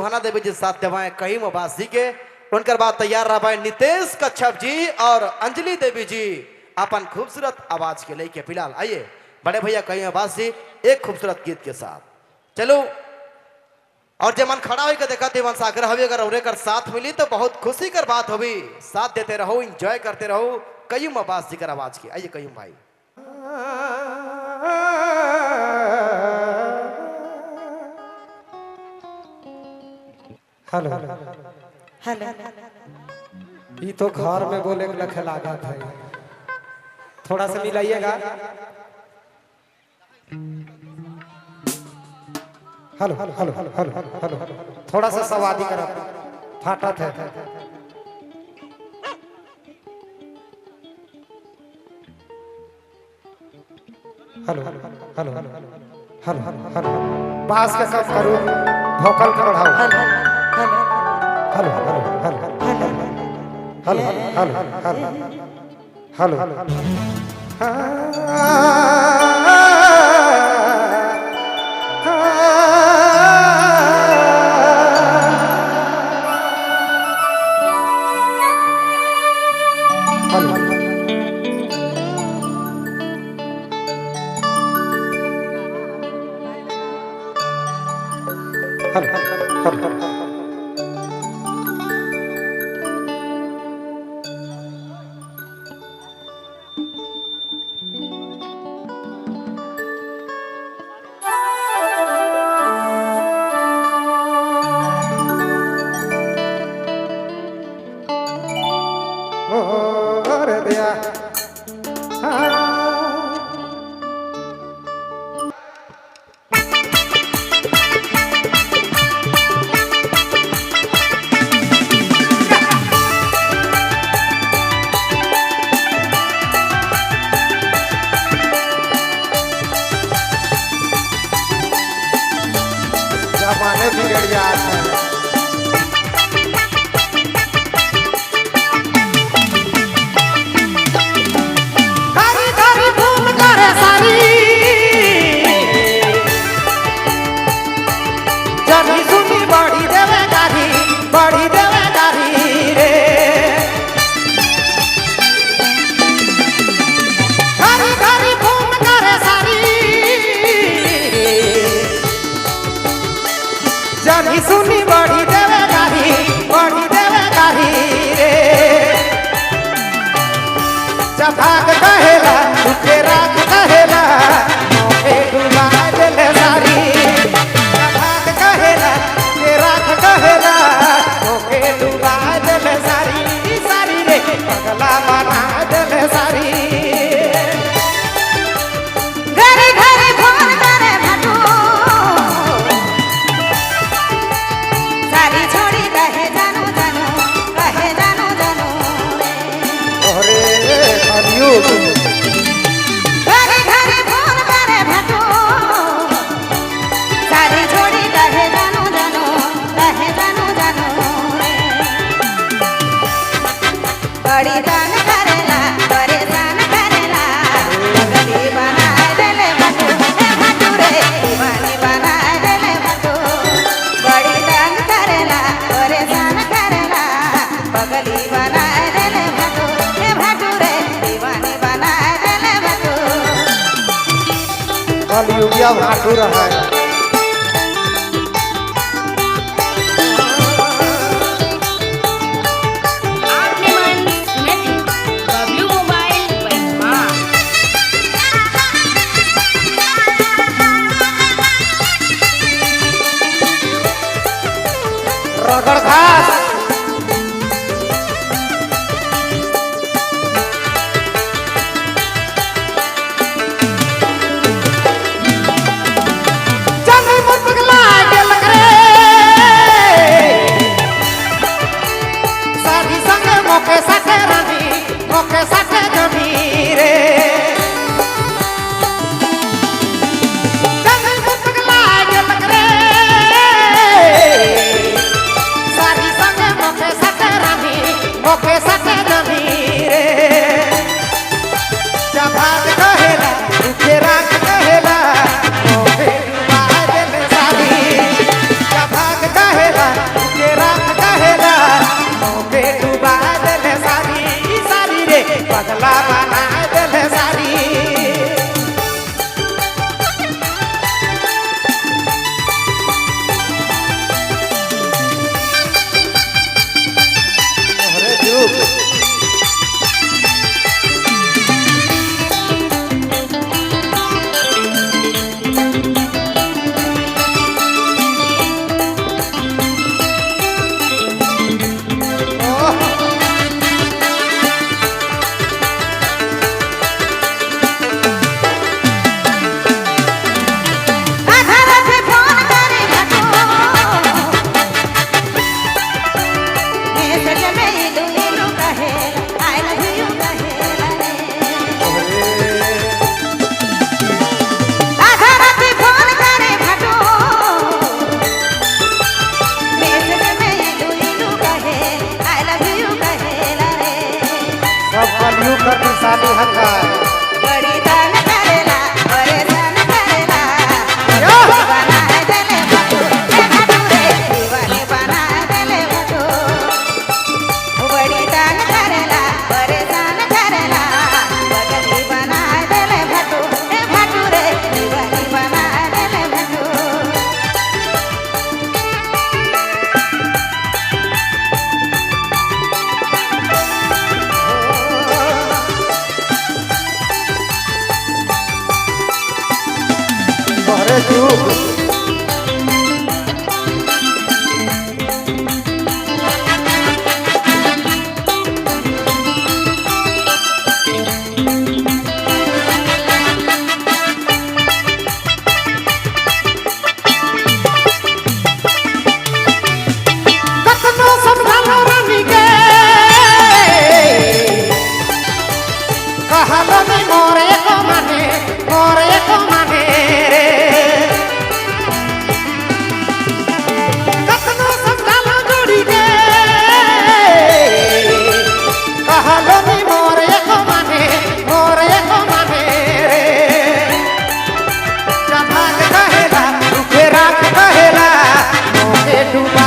सुहाना देवी जी साथ देवाएं कहीम अब्बास जी के। उनकर बाद तैयार रहा भाई नितेश कच्छप जी और अंजलि देवी जी अपन खूबसूरत आवाज के लेके। फिलहाल आइए बड़े भैया कहीम अब्बास जी एक खूबसूरत गीत के साथ। चलो और जब मन खड़ा होकर देखा थे मन सागर हवे अगर और कर साथ मिली तो बहुत खुशी कर बात होगी। साथ देते रहो, एंजॉय करते रहो कहीम अब्बास जी कर आवाज की। आइए कहीम भाई। हेलो हेलो ये तो घर में बोले के लखे लागा था, थोड़ा सा मिलाइएगा। Hello hello hello hello hello hello थोड़ा सा सवादी करा फाटा था। Hello hello hello hello hello पास के सब करो, वोकल का बढ़ाओ। Hello hello hello hello hello hello hello hello जमाने बिगड़ जाते हैं। घरी घरी फूल करे सारी जनी सुनी बड़ी देवे गारी रे। घरी घरी फूल करे सारी जनी सुनी बड़ी देवे गारी रे। जभाग कहेला तुके रात कहेला मोहे डुबा देले सारी। जभाग कहेला तुके रात कहेला मोहे डुबा देले सारी रे। पगला बना देले सारी। घरी घरी फूल करे भटू सारी छोड़ी कहे जानू जानू ओरे कलियो घरी घरी फूल करे भटू सारी छोड़ी कहे जानू बड़ी दान करेला परेशान करेला गली बना देले भटू रे दीवानी बना देले भटू। बड़ी दान करेला परेशान करेला पगली बना देले भटू रे दीवानी बना देले भटू। कलियुगिया भाटू रहा है। आपने मन नहीं W मोबाइल बजमा रगड़ घास जमी मुतगला गेल रे। सारी संग मोके साथे रानी मोके साथे जमी रे। जमी मुतगला गेल रे। सारी साली हका बड़ी तंग करेला परेशान करेला यो! बना देले भटू ए भटू रे दीवानी बना देले भटू बड़ी तंग करेला परेशान करेला बगली बना देले भटू ए भटू रे दीवानी बना देले भटू तोहरे जुग कतनो समझालो रानी के कहलो नहीं मोरे को माने रे कतनो समझालो जोड़ी के कहलो नहीं मोरे को माने रे जमाग कहेला रुके रात कहेला मोके डुबा